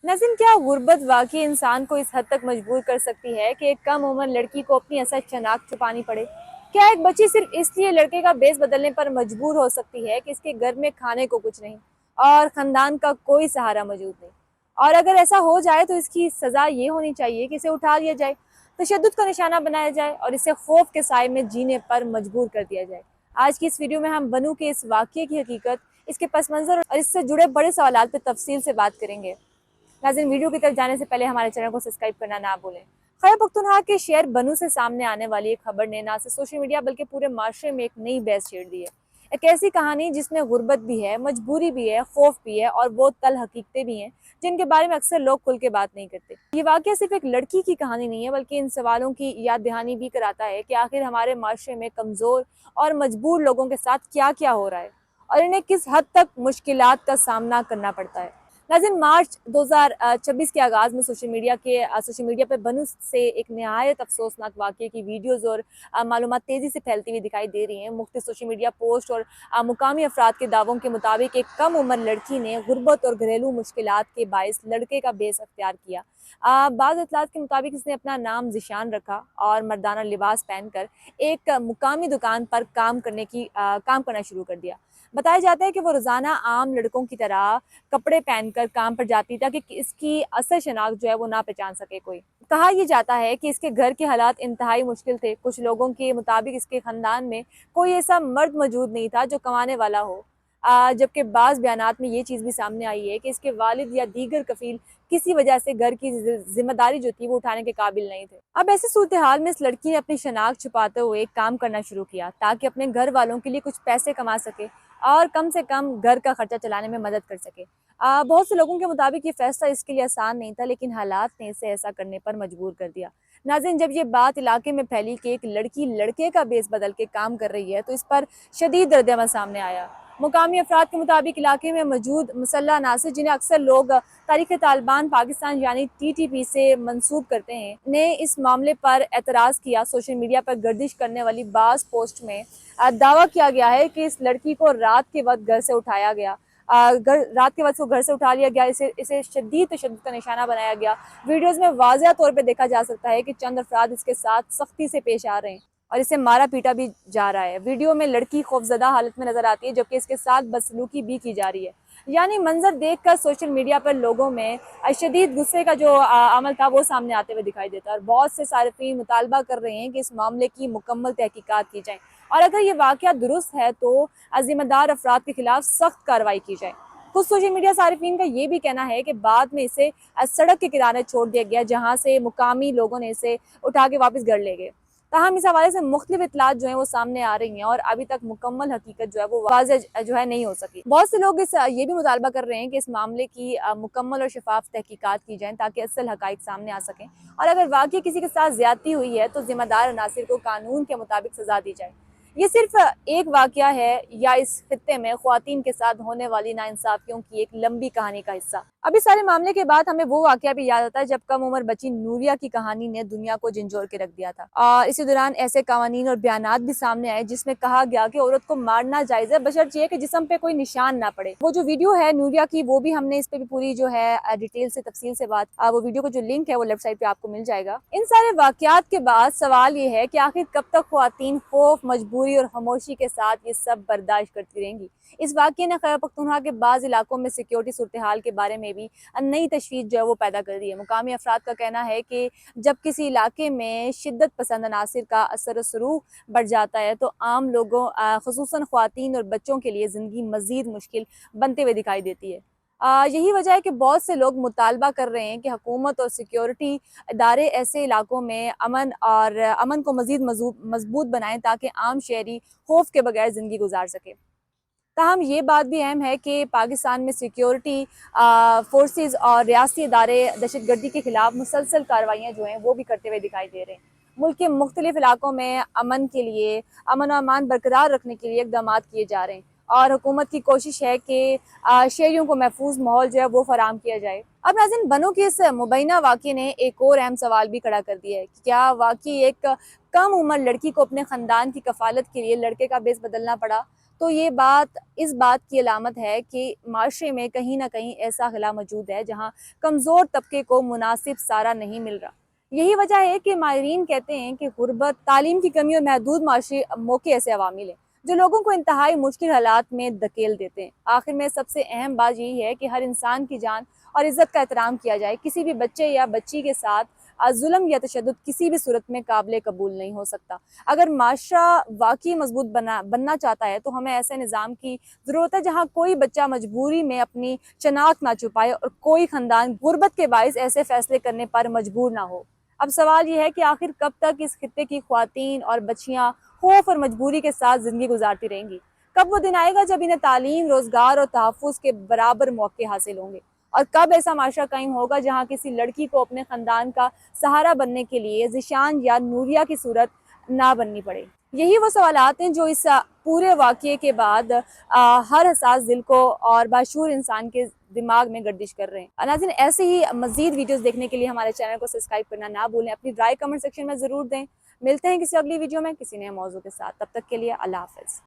नाज़रीन, क्या गुर्बत वाकई इंसान को इस हद तक मजबूर कर सकती है कि एक कम उम्र लड़की को अपनी असल शनाख्त छुपानी पड़े? क्या एक बच्ची सिर्फ इसलिए लड़के का बेस बदलने पर मजबूर हो सकती है कि इसके घर में खाने को कुछ नहीं और खानदान का कोई सहारा मौजूद नहीं? और अगर ऐसा हो जाए तो इसकी सज़ा ये होनी चाहिए कि इसे उठा लिया जाए, तशद्दुद का निशाना बनाया जाए और इसे खौफ के साए में जीने पर मजबूर कर दिया जाए। आज की इस वीडियो में हम बनू के इस वाक़ये की हकीकत, इसके पस मंज़र और इससे जुड़े बड़े सवालात पर तफसील से बात करेंगे। नाज़रीन, वीडियो की तरफ जाने से पहले हमारे चैनल को सब्सक्राइब करना ना भूलें। खैबर पख्तूनख्वा के शहर बनू से सामने आने वाली एक खबर ने ना सिर्फ सोशल मीडिया बल्कि पूरे माशरे में एक नई बहस छेड़ दी है। एक ऐसी कहानी जिसमें गुर्बत भी है, मजबूरी भी है, खौफ भी है और वो तल हकीकतें भी हैं जिनके बारे में अक्सर लोग खुल के बात नहीं करते। ये वाकया सिर्फ एक लड़की की कहानी नहीं है, बल्कि इन सवालों की याद दहानी भी कराता है कि आखिर हमारे माशरे में कमज़ोर और मजबूर लोगों के साथ क्या क्या हो रहा है और इन्हें किस हद तक मुश्किलात का सामना करना पड़ता है। नाज़रीन, मार्च 2026 के आगाज़ में सोशल मीडिया पर बनू से एक नहायत अफसोसनाक वाक़ये की वीडियोज़ और मालूमात तेज़ी से फैलती हुई दिखाई दे रही हैं। मुख्तलिफ सोशल मीडिया पोस्ट और मुकामी अफराद के दावों के मुताबिक एक कम उम्र लड़की ने गुर्बत और घरेलू मुश्किलात के बायस लड़के का बेस अख्तियार किया। बाज़ इतलात के मुताबिक इसने अपना नाम ज़िशान रखा और मर्दाना लिबास पहनकर एक मुकामी दुकान पर काम करना शुरू कर दिया। बताया जाता है कि वो रोज़ाना आम लड़कों की तरह कपड़े पहनकर काम पर जाती ताकि इसकी असल शनाख्त जो है वो ना पहचान सके कोई। कहा यह जाता है कि इसके घर के हालात इंतहाई मुश्किल थे। कुछ लोगों के मुताबिक इसके खानदान में कोई ऐसा मर्द मौजूद नहीं था जो कमाने वाला हो। जबकि बाज़ बयानात में ये चीज़ भी सामने आई है कि इसके वालिद या दीगर कफील किसी वजह से घर की जिम्मेदारी जो थी वो उठाने के काबिल नहीं थे। अब ऐसी सूरत हाल में इस लड़की ने अपनी शनाख्त छुपाते हुए काम करना शुरू किया ताकि अपने घर वालों के लिए कुछ पैसे कमा सके और कम से कम घर का खर्चा चलाने में मदद कर सके। बहुत से लोगों के मुताबिक ये फैसला इसके लिए आसान नहीं था, लेकिन हालात ने इसे ऐसा करने पर मजबूर कर दिया। नाज़रीन, जब ये बात इलाके में फैली कि एक लड़की लड़के का बेस बदल के काम कर रही है तो इस पर शदीद रद्द-ए-अमल सामने आया। मुकामी अफराद के मुताबिक इलाके में मौजूद मुसल्लह अनासर, जिन्हें अक्सर लोग तारीख तालिबान पाकिस्तान यानी TTP से मंसूब करते हैं, ने इस मामले पर एतराज़ किया। सोशल मीडिया पर गर्दिश करने वाली बाज़ पोस्ट में दावा किया गया है कि इस लड़की को रात के वक्त घर से उठाया गया, रात के वक्त को घर से उठा लिया गया, इसे इसे शदीद तशद्दुद का निशाना बनाया गया। वीडियोज़ में वाज़ेह तौर पर देखा जा सकता है कि चंद अफराद इसके साथ सख्ती से पेश आ रहे हैं और इसे मारा पीटा भी जा रहा है। वीडियो में लड़की खौफजदा हालत में नजर आती है, जबकि इसके साथ बदसलूकी भी की जा रही है। यानी मंजर देखकर सोशल मीडिया पर लोगों में शदीद गुस्से का जो अमल था वो सामने आते हुए दिखाई देता है और बहुत से सारिफीन मुतालबा कर रहे हैं कि इस मामले की मुकम्मल तहकीकात की जाए और अगर ये वाकया दुरुस्त है तो जिम्मेदार अफराद के खिलाफ सख्त कार्रवाई की जाए। कुछ सोशल मीडिया सारिफीन का ये भी कहना है कि बाद में इसे सड़क के किनारे छोड़ दिया गया, जहाँ से मुकामी लोगों ने इसे उठा के वापस घर ले गए। ताहम इस हवाले से मुख्तलिफ इतलात जो है वो सामने आ रही हैं और अभी तक मुकम्मल हकीकत जो है वो वाज़ेह जो है नहीं हो सकी। बहुत से लोग ये भी मुतालबा कर रहे हैं कि इस मामले की मुकम्मल और शफाफ तहकीकात की जाए ताकि असल हकाइक सामने आ सकें और अगर वाकई किसी के साथ ज्यादती हुई है तो जिम्मेदार अनासिर को कानून के मुताबिक सजा दी जाए। ये सिर्फ एक वाकया है या इस खित्ते में ख्वातीन के साथ होने वाली नाइंसाफियों की एक लंबी कहानी का हिस्सा। अभी सारे मामले के बाद हमें वो वाकया भी याद आता है जब कम उम्र बच्ची नूरिया की कहानी ने दुनिया को झंझोर के रख दिया था। इसी दौरान ऐसे कवानीन और बयानात भी सामने आए जिसमें कहा गया कि औरत को मारना जायज है बशर्ते ये कि जिस्म पे कोई निशान ना पड़े। वो जो वीडियो है नूरिया की, वो भी हमने इस पे भी पूरी जो है डिटेल से तफसील से बात, वो वीडियो को जो लिंक है वो वेबसाइट पे आपको मिल जाएगा। इन सारे वाकयात के बाद सवाल ये है कि आखिर कब तक ख्वातीन खौफ, मजबूरी और खामोशी के साथ ये सब बर्दाश्त करती रहेंगी। इस वाकये ने खैबर पख्तूनख्वा के बाज़ इलाकों में सिक्योरिटी सूरत हाल के बारे में भी नई तशवीश जो है वो पैदा कर दी है। मुकामी अफराद का कहना है कि जब किसी इलाके में शिद्दत पसंद अनासिर का असर सरूख बढ़ जाता है तो आम लोगों, खुसूसन ख्वातीन और बच्चों के लिए ज़िंदगी मज़ीद मुश्किल बनते हुए दिखाई देती है। यही वजह है कि बहुत से लोग मुतालबा कर रहे हैं कि हुकूमत और सिक्योरिटी इदारे ऐसे इलाकों में अमन को मज़ीद मजबूत बनाएं ताकि आम शहरी खौफ के बगैर ज़िंदगी गुजार सके। ताहम ये बात भी अहम है कि पाकिस्तान में सिक्योरिटी फोर्सेस और रियासती इदारे दहशतगर्दी के खिलाफ मुसलसल कार्रवाइयाँ जो हैं वो भी करते हुए दिखाई दे रहे हैं। मुल्क के मुख्तलिफ इलाकों में अमन और अमान बरकरार रखने के लिए इकदाम किए जा रहे हैं और हुकूमत की कोशिश है कि शहरियों को महफूज माहौल जो है वो फराम किया जाए। अब नाज़रीन, बनू के इस मुबैना वाक़ये ने एक और अहम सवाल भी खड़ा कर दिया है कि क्या वाकई एक कम उम्र लड़की को अपने ख़ानदान की कफालत के लिए लड़के का बेस बदलना पड़ा? तो ये बात इस बात की अलामत है कि माशरे में कहीं ना कहीं ऐसा खिला मौजूद है जहाँ कमज़ोर तबके को मुनासिब सारा नहीं मिल रहा। यही वजह है कि माहिरीन कहते हैं कि गुर्बत, तालीम की कमी और महदूद माशी मौके ऐसे अवामिल हैं जो लोगों को इंतहाई मुश्किल हालात में धकेल देते हैं। आखिर में सबसे अहम बात यही है कि हर इंसान की जान और इज्जत का एहतराम किया जाए। किसी भी बच्चे या बच्ची के साथ जुल्म या तशद्दुद किसी भी सूरत में काबिल कबूल नहीं हो सकता। अगर माशरा वाकई मजबूत बनना चाहता है तो हमें ऐसे निज़ाम की ज़रूरत है जहाँ कोई बच्चा मजबूरी में अपनी शनाख्त ना छुपाए और कोई ख़ानदान गुर्बत के बाइस ऐसे फैसले करने पर मजबूर ना हो। अब सवाल ये है कि आखिर कब तक इस खित्ते की ख्वातीन और बच्चियाँ खौफ और मजबूरी के साथ ज़िंदगी गुजारती रहेंगी? कब वो दिन आएगा जब इन्हें तालीम, रोज़गार और तहफ़्फ़ुज़ के बराबर मौके हासिल होंगे? और कब ऐसा माशरा कायम होगा जहाँ किसी लड़की को अपने ख़ानदान का सहारा बनने के लिए ज़िशान या नूरिया की सूरत ना बननी पड़े? यही वो सवालात हैं जो इस पूरे वाक़ये के बाद हर हसास दिल को और बाशऊर इंसान के दिमाग में गर्दिश कर रहे हैं। नाज़रीन, ऐसे ही मज़ीद वीडियोज़ देखने के लिए हमारे चैनल को सब्सक्राइब करना ना भूलें। अपनी राय कमेंट सेक्शन में ज़रूर दें। मिलते हैं किसी अगली वीडियो में किसी नए मौजू के साथ। तब तक के लिए अल्लाह हाफ़िज़।